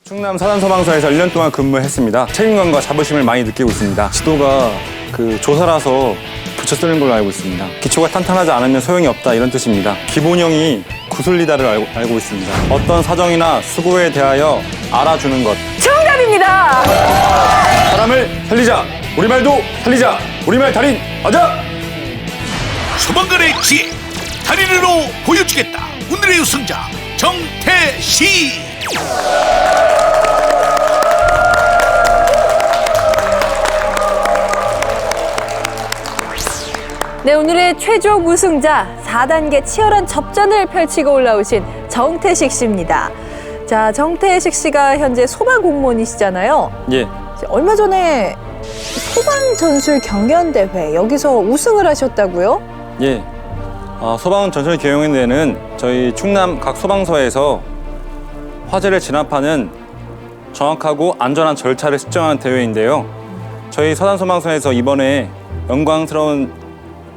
충남 사단소방서에서 1년 동안 근무했습니다. 책임감과 자부심을 많이 느끼고 있습니다. 지도가 조사라서 붙여 쓰는 걸로 알고 있습니다. 기초가 탄탄하지 않으면 소용이 없다 이런 뜻입니다. 기본형이 구슬리다를 알고 있습니다. 어떤 사정이나 수고에 대하여 알아주는 것. 정답입니다. 사람을 살리자. 우리말도 살리자. 우리말 달인 가자. 소방관의 지혜 달인으로 보여주겠다. 오늘의 우승자 정태시. 네, 오늘의 최종 우승자 4단계 치열한 접전을 펼치고 올라오신 정태식 씨입니다. 자, 정태식 씨가 현재 소방 공무원이시잖아요. 예. 얼마 전에 소방 전술 경연 대회 여기서 우승을 하셨다고요? 예. 소방 전술 경연대회는 저희 충남 각 소방서에서 화재를 진압하는 정확하고 안전한 절차를 측정하는 대회인데요. 저희 서단소방서에서 이번에 영광스러운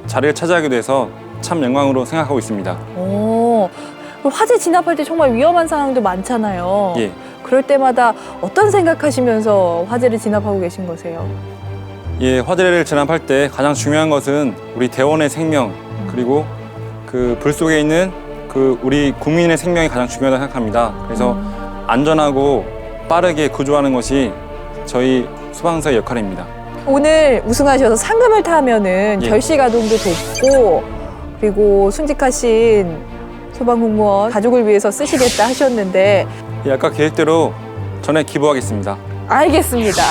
자리를 차지하게 돼서 참 영광으로 생각하고 있습니다. 오, 화재 진압할 때 정말 위험한 상황도 많잖아요. 예. 그럴 때마다 어떤 생각하시면서 화재를 진압하고 계신 거세요? 예, 화재를 진압할 때 가장 중요한 것은 우리 대원의 생명 그리고 그 불 속에 있는 우리 국민의 생명이 가장 중요하다고 생각합니다. 그래서 안전하고 빠르게 구조하는 것이 저희 소방서의 역할입니다. 오늘 우승하셔서 상금을 타면은 예. 결시가동도 돕고 그리고 순직하신 소방공무원 가족을 위해서 쓰시겠다 하셨는데 예, 아까 계획대로 전에 기부하겠습니다. 알겠습니다.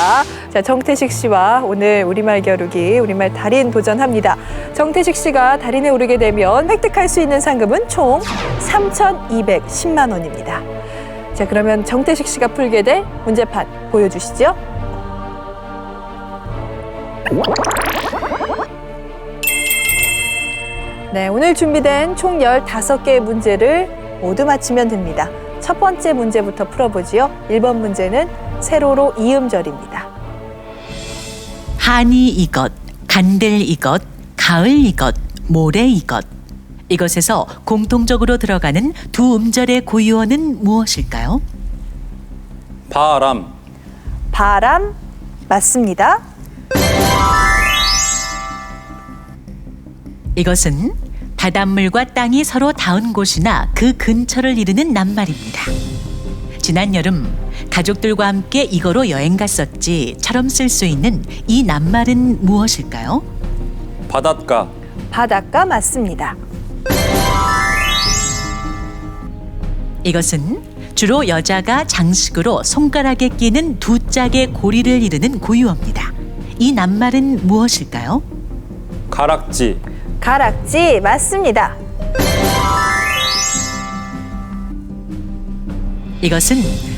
자, 정태식 씨와 오늘 우리말 겨루기, 우리말 달인 도전합니다. 정태식 씨가 달인에 오르게 되면 획득할 수 있는 상금은 총 3,210만 원입니다. 자, 그러면 정태식 씨가 풀게 될 문제판 보여주시죠. 네, 오늘 준비된 총 15개의 문제를 모두 맞히면 됩니다. 첫 번째 문제부터 풀어보지요. 1번 문제는 세로로 이음절입니다. 한이 이것, 간들 이것, 가을 이것, 모레 이것. 이것에서 공통적으로 들어가는 두 음절의 고유어는 무엇일까요? 바람. 바람 맞습니다. 이것은 바닷물과 땅이 서로 닿은 곳이나 그 근처를 이르는 낱말입니다. 지난 여름 가족들과 함께 이거로 여행 갔었지처럼 쓸 수 있는 이 낱말은 무엇일까요? 바닷가. 바닷가 맞습니다. 이것은 주로 여자가 장식으로 손가락에 끼는 두 짝의 고리를 이르는 고유어입니다. 이 낱말은 무엇일까요? 가락지. 가락지 맞습니다. 이것은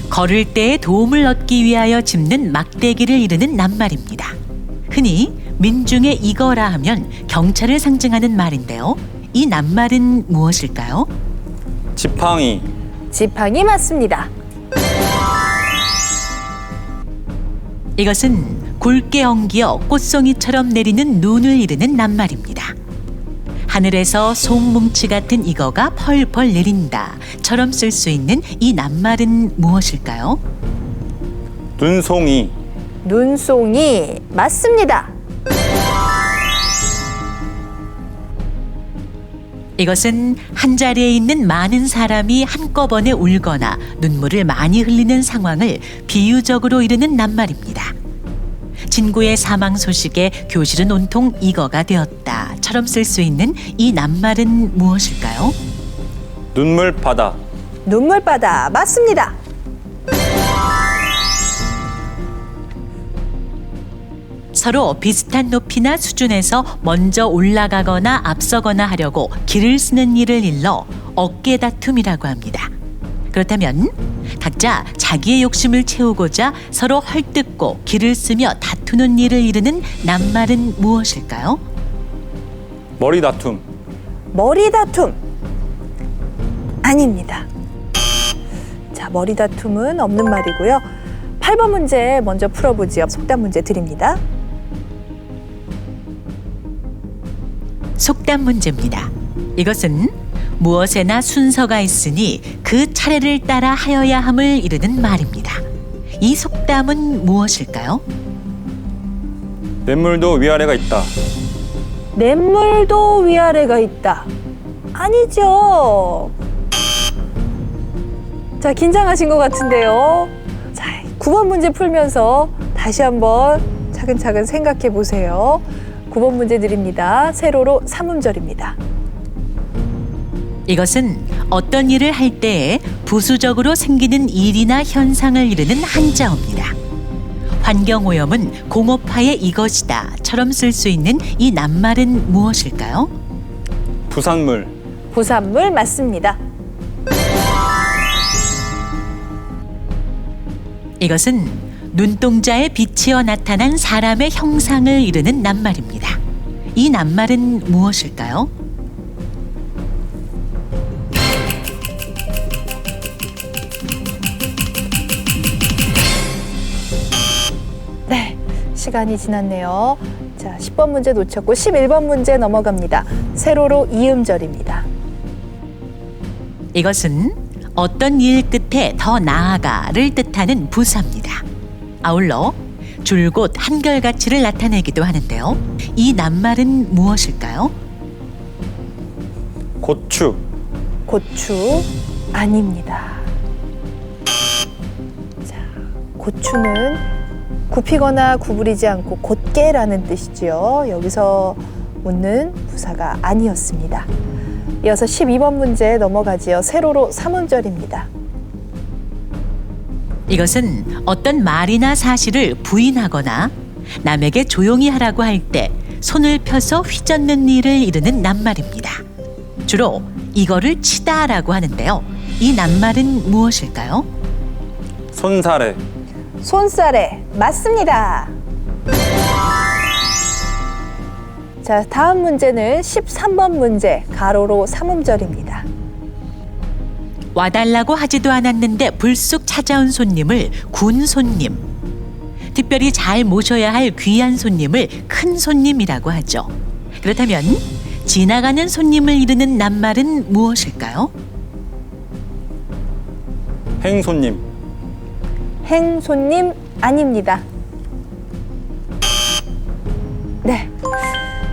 걸을 때에 도움을 얻기 위하여 짚는 막대기를 이르는 낱말입니다. 흔히 민중의 이거라 하면 경찰을 상징하는 말인데요. 이 낱말은 무엇일까요? 지팡이. 지팡이 맞습니다. 이것은 굵게 엉기어 꽃송이처럼 내리는 눈을 이르는 낱말입니다. 하늘에서 송뭉치 같은 이거가 펄펄 내린다처럼 쓸 수 있는 이 낱말은 무엇일까요? 눈송이. 눈송이 맞습니다. 이것은 한자리에 있는 많은 사람이 한꺼번에 울거나 눈물을 많이 흘리는 상황을 비유적으로 이르는 낱말입니다. 친구의 사망 소식에 교실은 온통 이거가 되었다처럼 쓸 수 있는 이 낱말은 무엇일까요? 눈물바다. 눈물바다 맞습니다. 서로 비슷한 높이나 수준에서 먼저 올라가거나 앞서거나 하려고 길을 쓰는 일을 일러 어깨 다툼이라고 합니다. 그렇다면 각자 자기의 욕심을 채우고자 서로 헐뜯고 길을 쓰며 다투는 일을 이르는 낱말은 무엇일까요? 머리 다툼. 머리 다툼 아닙니다. 자, 머리 다툼은 없는 말이고요. 8번 문제 먼저 풀어보지요. 속담 문제 드립니다. 속담 문제입니다. 이것은 무엇에나 순서가 있으니 그 차례를 따라 하여야 함을 이르는 말입니다. 이 속담은 무엇일까요? 냇물도 위아래가 있다. 냇물도 위아래가 있다. 아니죠. 자, 긴장하신 것 같은데요. 자, 9번 문제 풀면서 다시 한번 차근차근 생각해 보세요. 9번 문제 드립니다. 세로로 삼음절입니다. 이것은 어떤 일을 할 때에 부수적으로 생기는 일이나 현상을 이르는 한자어입니다. 환경오염은 공업화의 이것이다처럼 쓸 수 있는 이 낱말은 무엇일까요? 부산물. 부산물 맞습니다. 이것은 눈동자에 비치어 나타난 사람의 형상을 이르는 낱말입니다. 이 낱말은 무엇일까요? 네, 시간이 지났네요. 자, 10번 문제 놓쳤고 11번 문제 넘어갑니다. 세로로 이음절입니다. 이것은 어떤 일 끝에 더 나아가를 뜻하는 부사입니다. 아울러 줄곧 한결같이를 나타내기도 하는데요. 이 낱말은 무엇일까요? 고추. 고추 아닙니다. 자, 고추는 굽히거나 구부리지 않고 곧게라는 뜻이지요. 여기서 묻는 부사가 아니었습니다. 이어서 12번 문제 넘어가지요. 세로로 삼음절입니다. 이것은 어떤 말이나 사실을 부인하거나 남에게 조용히 하라고 할 때 손을 펴서 휘젓는 일을 이르는 낱말입니다. 주로 이거를 치다라고 하는데요. 이 낱말은 무엇일까요? 손사래. 손사래 맞습니다. 자, 다음 문제는 13번 문제 가로로 삼음절입니다. 와달라고 하지도 않았는데 불쑥 찾아온 손님을 군 손님, 특별히 잘 모셔야 할 귀한 손님을 큰 손님이라고 하죠. 그렇다면 지나가는 손님을 이르는 낱말은 무엇일까요? 행손님. 행손님 아닙니다. 네.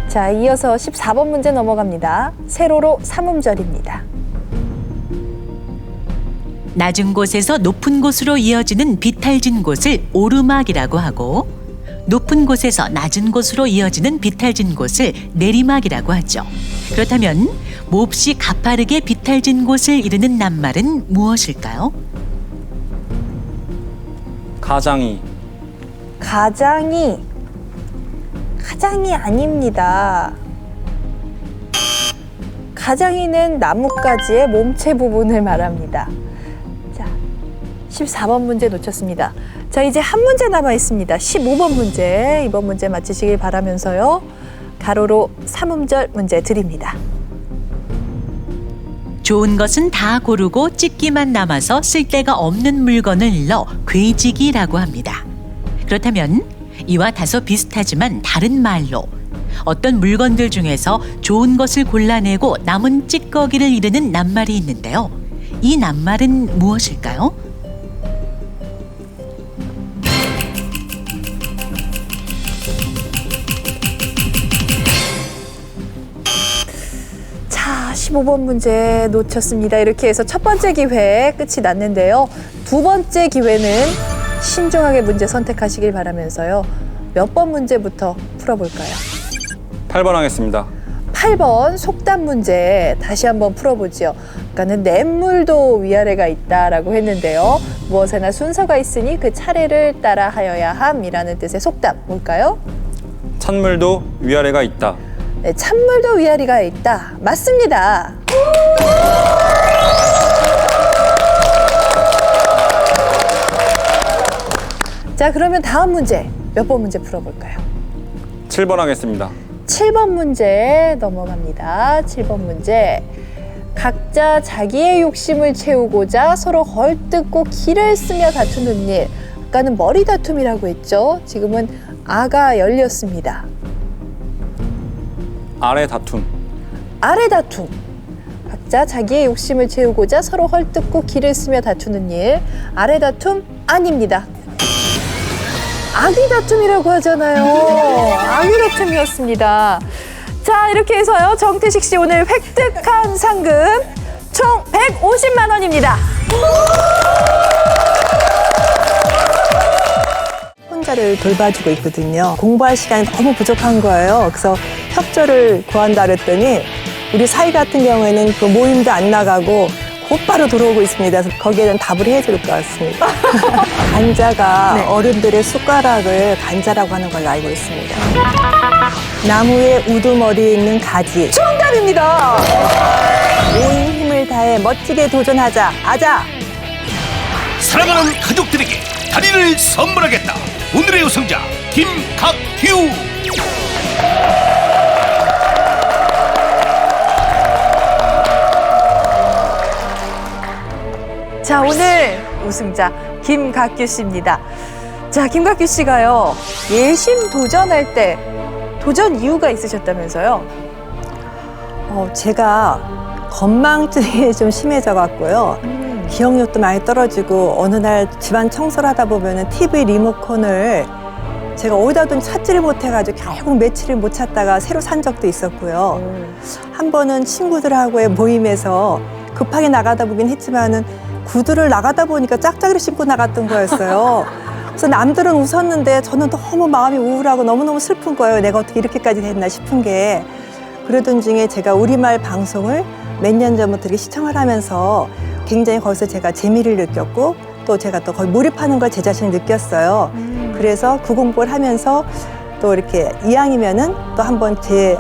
자, 이어서 14번 문제 넘어갑니다. 세로로 삼음절입니다. 낮은 곳에서 높은 곳으로 이어지는 비탈진 곳을 오르막이라고 하고 높은 곳에서 낮은 곳으로 이어지는 비탈진 곳을 내리막이라고 하죠. 그렇다면 몹시 가파르게 비탈진 곳을 이르는 낱말은 무엇일까요? 가장이. 가장이 아닙니다. 가장이는 나뭇가지의 몸체 부분을 말합니다. 자, 14번 문제 놓쳤습니다. 자, 이제 한 문제 남아 있습니다. 15번 문제. 이번 문제 맞히시길 바라면서요. 가로로 삼음절 문제 드립니다. 좋은 것은 다 고르고 찢기만 남아서 쓸데가 없는 물건을 일러 괴지기라고 합니다. 그렇다면 이와 다소 비슷하지만 다른 말로 어떤 물건들 중에서 좋은 것을 골라내고 남은 찌꺼기를 이르는 낱말이 있는데요. 이 낱말은 무엇일까요? 자, 15번 문제 놓쳤습니다. 이렇게 해서 첫 번째 기회 끝이 났는데요. 두 번째 기회는 신중하게 문제 선택하시길 바라면서요. 몇 번 문제부터 풀어볼까요? 8번 하겠습니다. 8번 속담 문제 다시 한번 풀어보죠. 아까는 냇물도 위아래가 있다라고 했는데요. 무엇에나 순서가 있으니 그 차례를 따라 하여야 함이라는 뜻의 속담 뭘까요? 찬물도 위아래가 있다. 네, 찬물도 위아래가 있다. 맞습니다. 자, 그러면 다음 문제 몇 번 문제 풀어볼까요? 7번 하겠습니다. 7번 문제 넘어갑니다. 7번 문제. 각자 자기의 욕심을 채우고자 서로 헐뜯고 기를 쓰며 다투는 일. 아까는 머리 다툼이라고 했죠. 지금은 아가 열렸습니다. 아래 다툼. 아래 다툼. 각자 자기의 욕심을 채우고자 서로 헐뜯고 기를 쓰며 다투는 일. 아래 다툼 아닙니다. 아기 다툼이라고 하잖아요. 아기 다툼이었습니다. 자, 이렇게 해서요. 정태식 씨 오늘 획득한 상금 총 150만 원입니다. 혼자를 돌봐주고 있거든요. 공부할 시간이 너무 부족한 거예요. 그래서 협조를 구한다 그랬더니 우리 사이 같은 경우에는 그 모임도 안 나가고 곧바로 들어오고 있습니다. 그래서 거기에 대한 답을 해줄 것 같습니다. 간자가 네. 어른들의 숟가락을 간자라고 하는 걸로 알고 있습니다. 나무의 우두머리에 있는 가지. 정답입니다. 온 힘을 다해 멋지게 도전하자. 아자! 사랑하는 가족들에게 다리를 선물하겠다. 오늘의 우승자 김각규. 자, 오늘 우승자 김각규 씨입니다. 자, 김각규 씨가요. 예심 도전할 때 도전 이유가 있으셨다면서요? 제가 건망증이 좀 심해져 갖고요. 기억력도 많이 떨어지고 어느 날 집안 청소를 하다 보면은 TV 리모컨을 제가 어디다든 찾지를 못해가지고 결국 며칠을 못 찾다가 새로 산 적도 있었고요. 한 번은 친구들하고의 모임에서 급하게 나가다 보긴 했지만은 구두를 나가다 보니까 짝짝이를 신고 나갔던 거였어요. 그래서 남들은 웃었는데 저는 너무 마음이 우울하고 너무너무 슬픈 거예요. 내가 어떻게 이렇게까지 됐나 싶은 게. 그러던 중에 제가 우리말 방송을 몇 년 전부터 이렇게 시청을 하면서 굉장히 거기서 제가 재미를 느꼈고 또 제가 또 거의 몰입하는 걸 제 자신을 느꼈어요. 그래서 그 공부를 하면서 또 이렇게 이왕이면은 또 한번 제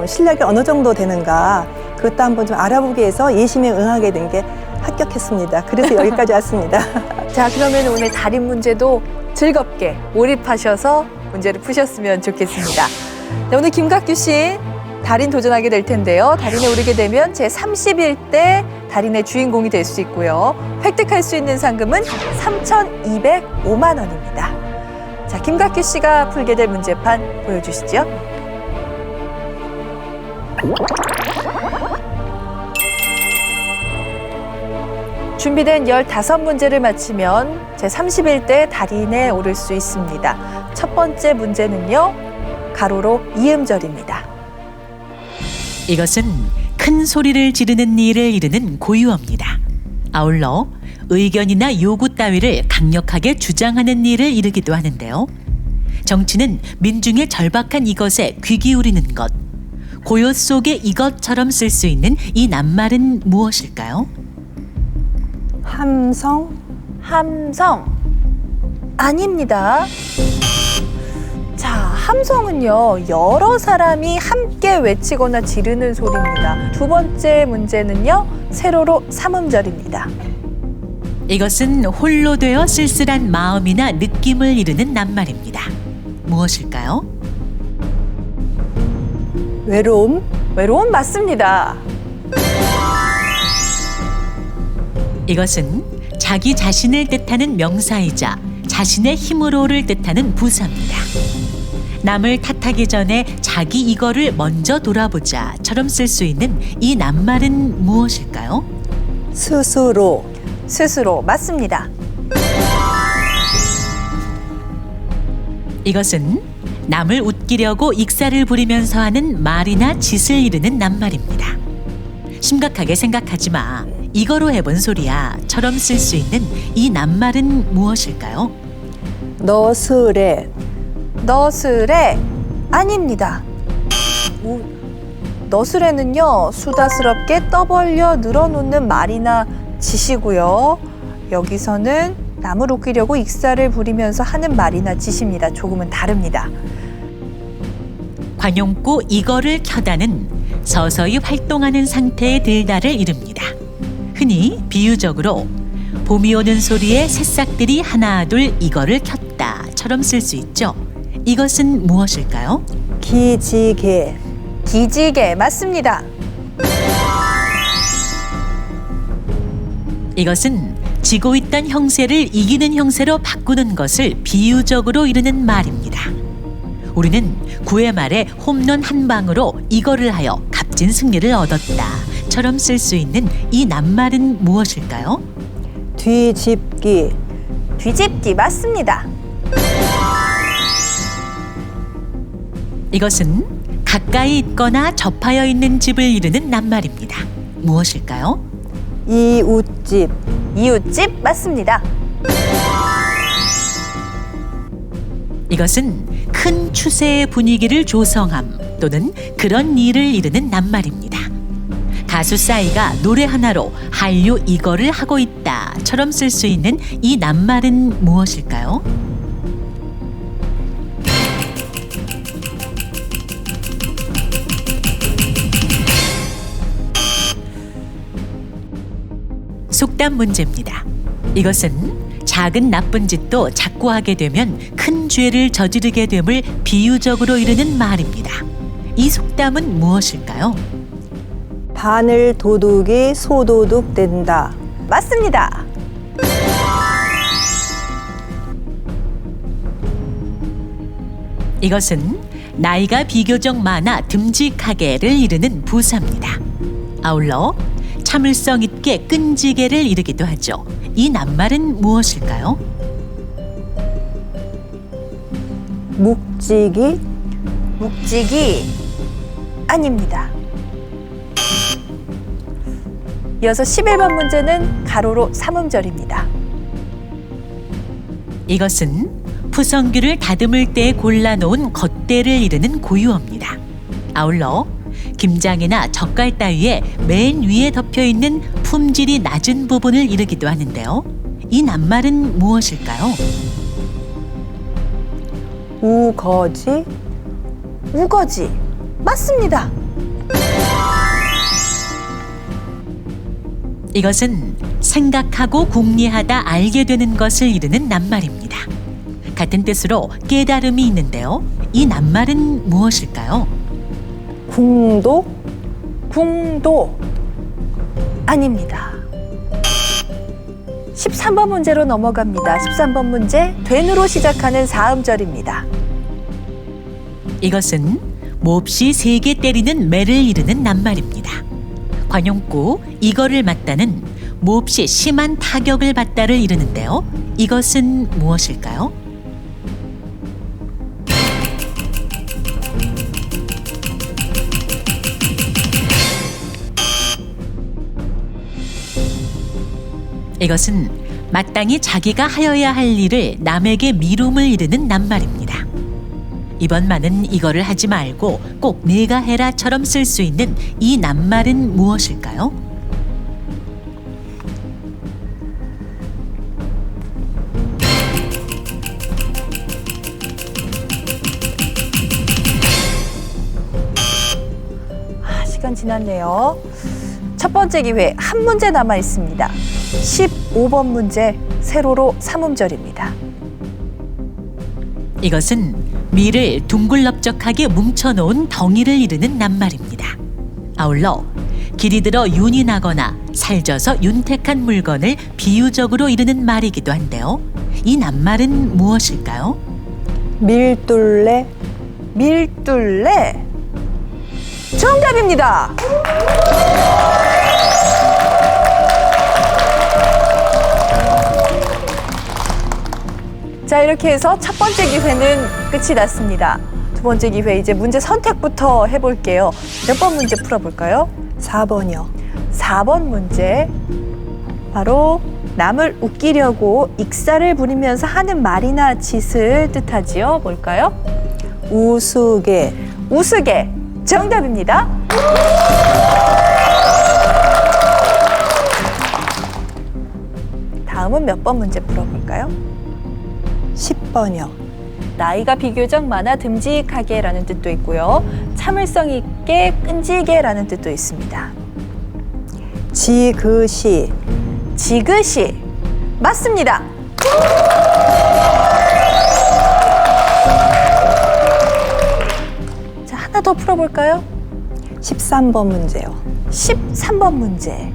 실력이 어느 정도 되는가 그것도 한번 좀 알아보기 위해서 예심에 응하게 된 게 합격했습니다. 그래서 여기까지 왔습니다. 자, 그러면 오늘 달인 문제도 즐겁게 몰입하셔서 문제를 푸셨으면 좋겠습니다. 네, 오늘 김각규 씨 달인 도전하게 될 텐데요. 달인에 오르게 되면 제31대 달인의 주인공이 될 수 있고요. 획득할 수 있는 상금은 3,205만 원입니다. 자, 김각규 씨가 풀게 될 문제판 보여주시죠. 준비된 15문제를 맞히면 제31대 달인에 오를 수 있습니다. 첫 번째 문제는요. 가로로 이음절입니다. 이것은 큰 소리를 지르는 일을 이르는 고유어입니다. 아울러 의견이나 요구 따위를 강력하게 주장하는 일을 이르기도 하는데요. 정치는 민중의 절박한 이것에 귀 기울이는 것. 고요 속에 이것처럼 쓸 수 있는 이 낱말은 무엇일까요? 함성? 함성 아닙니다. 자, 함성은요 여러 사람이 함께 외치거나 지르는 소리입니다. 두 번째 문제는요 세로로 삼음절입니다. 이것은 홀로 되어 쓸쓸한 마음이나 느낌을 이르는 낱말입니다. 무엇일까요? 외로움? 외로움 맞습니다. 이것은 자기 자신을 뜻하는 명사이자 자신의 힘으로를 뜻하는 부사입니다. 남을 탓하기 전에 자기 이거를 먼저 돌아보자처럼 쓸 수 있는 이 낱말은 무엇일까요? 스스로. 스스로 맞습니다. 이것은 남을 웃기려고 익사를 부리면서 하는 말이나 짓을 이르는 낱말입니다. 심각하게 생각하지 마. 이거로 해본 소리야처럼 쓸 수 있는 이 낱말은 무엇일까요? 너스레. 너스레 아닙니다. 너스레는요 수다스럽게 떠벌려 늘어놓는 말이나 짓이고요. 여기서는 남을 웃기려고 익사를 부리면서 하는 말이나 짓입니다. 조금은 다릅니다. 관용구 이거를 켜다는 서서히 활동하는 상태에 들다를 이릅니다. 흔히 비유적으로 봄이 오는 소리에 새싹들이 하나 둘 이거를 켰다처럼 쓸 수 있죠. 이것은 무엇일까요? 기지개. 기지개 맞습니다. 이것은 지고 있던 형세를 이기는 형세로 바꾸는 것을 비유적으로 이르는 말입니다. 우리는 9회 말에 홈런 한 방으로 이거를 하여 값진 승리를 얻었다. 뒤집기처럼 쓸 수 있는 이 낱말은 무엇일까요? 뒤집기. 뒤집기 맞습니다. 이것은 가까이 있거나 접하여 있는 집을 이르는 낱말입니다. 무엇일까요? 이웃집. 이웃집 맞습니다. 이것은 큰 추세의 분위기를 조성함 또는 그런 일을 이르는 낱말입니다. 가수 싸이가 노래 하나로 한류 이거를 하고 있다처럼 쓸 수 있는 이 낱말은 무엇일까요? 속담 문제입니다. 이것은 작은 나쁜 짓도 자꾸 하게 되면 큰 죄를 저지르게 됨을 비유적으로 이르는 말입니다. 이 속담은 무엇일까요? 바늘 도둑이 소도둑 된다. 맞습니다. 이것은 나이가 비교적 많아 듬직하게를 이르는 부사입니다. 아울러 참을성 있게 끈지게를 이르기도 하죠. 이 낱말은 무엇일까요? 묵직이. 묵직이 아닙니다. 이어서 11번 문제는 가로로 삼음절입니다. 이것은 푸성규를 다듬을 때 골라놓은 겉대를 이르는 고유어입니다. 아울러 김장이나 젓갈 따위에 맨 위에 덮여있는 품질이 낮은 부분을 이르기도 하는데요. 이 낱말은 무엇일까요? 우거지. 우거지 맞습니다. 이것은 생각하고 궁리하다 알게 되는 것을 이르는 낱말입니다. 같은 뜻으로 깨달음이 있는데요. 이 낱말은 무엇일까요? 궁도. 궁도 아닙니다. 13번 문제로 넘어갑니다. 13번 문제 된으로 시작하는 사음절입니다. 이것은 몹시 세게 때리는 매를 이르는 낱말입니다. 관용구 이거를 맞다는 몹시 심한 타격을 받다를 이르는데요. 이것은 무엇일까요? 이것은 마땅히 자기가 하여야 할 일을 남에게 미룸을 이르는 낱말입니다. 이번 말은 이거를 하지 말고 꼭 내가 해라처럼 쓸 수 있는 이 낱말은 무엇일까요? 시간 지났네요. 첫 번째 기회 한 문제 남아 있습니다. 15번 문제 세로로 삼음절입니다. 이것은 밀을 둥글럽적하게 뭉쳐놓은 덩이를 이르는 낱말입니다. 아울러 길이 들어 윤이 나거나 살쪄서 윤택한 물건을 비유적으로 이르는 말이기도 한데요. 이 낱말은 무엇일까요? 밀둘레. 밀둘레 정답입니다. 자, 이렇게 해서 첫 번째 기회는 끝이 났습니다. 두 번째 기회 이제 문제 선택부터 해볼게요. 몇 번 문제 풀어볼까요? 4번이요. 4번 문제 바로 남을 웃기려고 익사를 부리면서 하는 말이나 짓을 뜻하지요. 뭘까요? 우스개. 우스개 정답입니다. 다음은 몇 번 문제 풀어볼까요? 10번이요. 나이가 비교적 많아 듬직하게라는 뜻도 있고요. 참을성 있게 끈질게라는 뜻도 있습니다. 지그시. 지그시 맞습니다. 자, 하나 더 풀어볼까요? 13번 문제요. 13번 문제.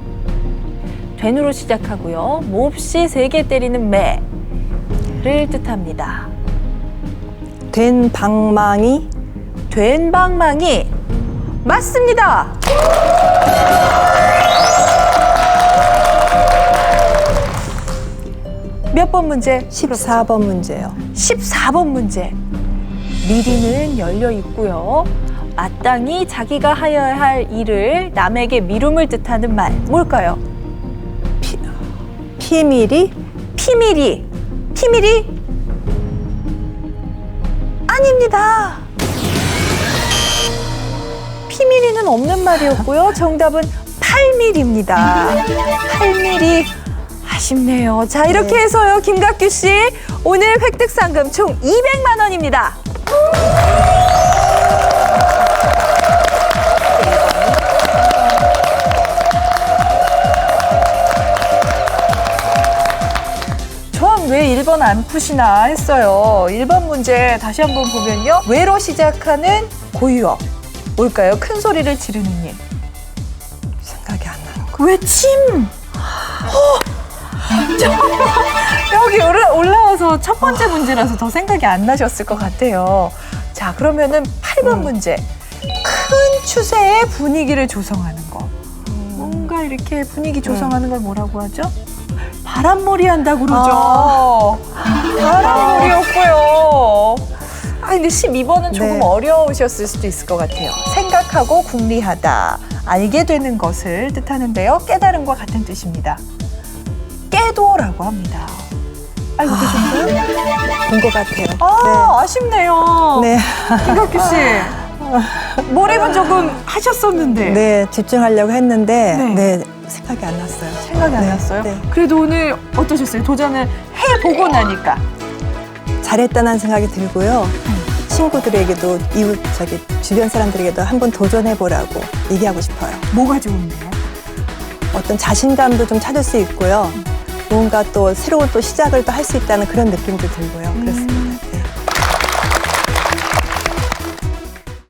된으로 시작하고요. 몹시 세게 때리는 매를 뜻합니다. 된 방망이. 된 방망이 맞습니다. 몇 번 문제? 14번 문제요. 14번 문제. 미리는 열려 있고요. 마땅히 자기가 하여야 할 일을 남에게 미룸을 뜻하는 말 뭘까요? 피밀이? 피밀이. 피밀이? 아닙니다. 피밀이는 없는 말이었고요. 정답은 8밀입니다. 8밀이 아쉽네요. 자, 이렇게 해서요. 김각규 씨, 오늘 획득 상금 총 200만 원입니다. 저는 왜 1번 안 푸시나 했어요. 1번 문제 다시 한번 보면요. 왜로 시작하는 고유어. 뭘까요? 큰 소리를 지르는 일. 생각이 안 나는 거. 외침! 여기 올라와서 첫 번째 문제라서 더 생각이 안 나셨을 것 같아요. 자, 그러면은 8번 문제. 큰 추세의 분위기를 조성하는 거. 뭔가 이렇게 분위기 조성하는 걸 뭐라고 하죠? 바람몰이 한다고 그러죠. 바람몰이였고요. 근데 12번은 조금 네. 어려우셨을 수도 있을 것 같아요. 생각하고 궁리하다, 알게 되는 것을 뜻하는데요. 깨달음과 같은 뜻입니다. 깨도라고 합니다. 알고 계셨어요? 본 것 같아요. 아쉽네요. 네. 김각규 씨. 몰입은 조금 하셨었는데. 네, 집중하려고 했는데, 네. 네, 생각이 안 났어요. 생각이 안 네, 났어요? 네. 그래도 오늘 어떠셨어요? 도전을 해보고 나니까. 잘했다는 생각이 들고요. 친구들에게도, 주변 사람들에게도 한번 도전해보라고 얘기하고 싶어요. 뭐가 좋은데요? 어떤 자신감도 좀 찾을 수 있고요. 뭔가 또 새로운 또 시작을 또 할 수 있다는 그런 느낌도 들고요. 그래서